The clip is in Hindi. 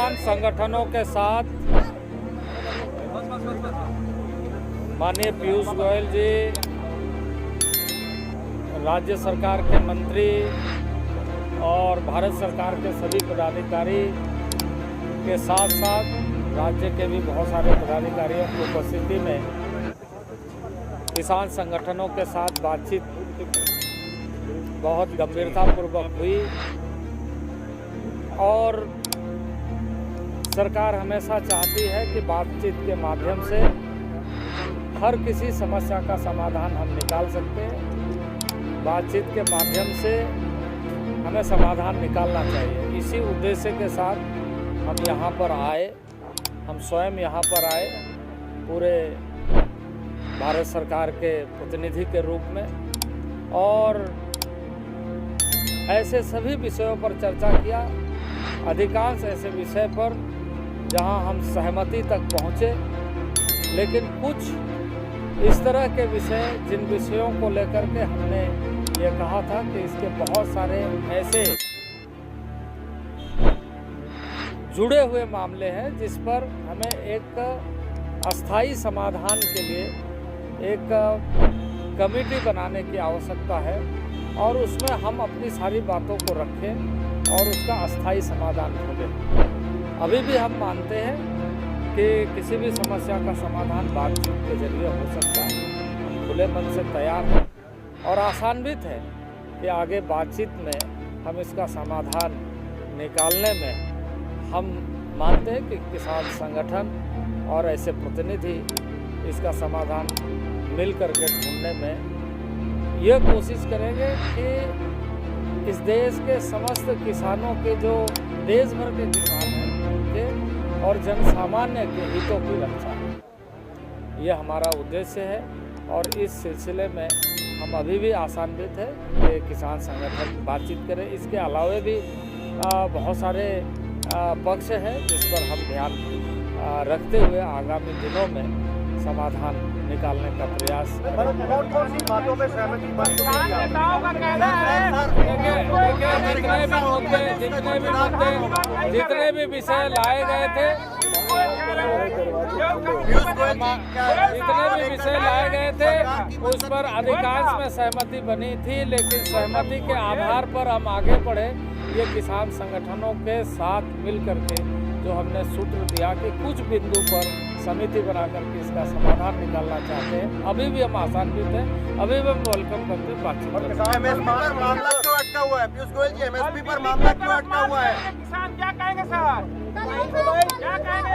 किसान संगठनों के साथ माननीय पीयूष गोयल जी, राज्य सरकार के मंत्री और भारत सरकार के सभी पदाधिकारी के साथ साथ राज्य के भी बहुत सारे पदाधिकारियों की उपस्थिति में किसान संगठनों के साथ बातचीत बहुत गंभीरतापूर्वक हुई और सरकार हमेशा चाहती है कि बातचीत के माध्यम से हर किसी समस्या का समाधान हम निकाल सकते हैं। बातचीत के माध्यम से हमें समाधान निकालना चाहिए। इसी उद्देश्य के साथ हम यहाँ पर आए, हम स्वयं यहाँ पर आए पूरे भारत सरकार के प्रतिनिधि के रूप में, और ऐसे सभी विषयों पर चर्चा किया। अधिकांश ऐसे विषय पर जहां हम सहमति तक पहुंचे, लेकिन कुछ इस तरह के विषय जिन विषयों को लेकर के हमने ये कहा था कि इसके बहुत सारे ऐसे जुड़े हुए मामले हैं जिस पर हमें एक अस्थायी समाधान के लिए एक कमेटी बनाने की आवश्यकता है और उसमें हम अपनी सारी बातों को रखें और उसका अस्थायी समाधान ढूंढें। अभी भी हम मानते हैं कि किसी भी समस्या का समाधान बातचीत के जरिए हो सकता है। हम खुले मन से तैयार हैं और आशान्वित है कि आगे बातचीत में हम इसका समाधान निकालने में हम मानते हैं कि किसान संगठन और ऐसे प्रतिनिधि इसका समाधान मिल करके ढूंढने में ये कोशिश करेंगे कि इस देश के समस्त किसानों के, जो देश भर के किसान हैं उनके और जन सामान्य के हितों की रक्षा है। ये हमारा उद्देश्य है और इस सिलसिले में हम अभी भी आशान्वित है कि किसान संगठन बातचीत करें। इसके अलावा भी बहुत सारे पक्ष हैं जिस पर हम ध्यान रखते हुए आगामी दिनों में समाधान निकालने का प्रयास कौन सी बातों में सहमति जितने भी विषय लाए गए थे, उस पर अधिकांश में सहमति बनी थी, लेकिन सहमति के आधार पर हम आगे बढ़े। ये किसान संगठनों के साथ मिल करके जो हमने सूत्र दिया कि कुछ बिंदु पर समिति बनाकर के इसका समाधान निकालना चाहते हैं। अभी भी हम आशान्वित हैं, अभी भी हम वेलकम करते हैं बातचीत। एमएसपी पर मामला क्यों अटका हुआ है? पीयूष गोयल जी, एमएसपी पर मामला क्यों अटका हुआ है? किसान क्या कहेंगे सर? क्या कहेंगे?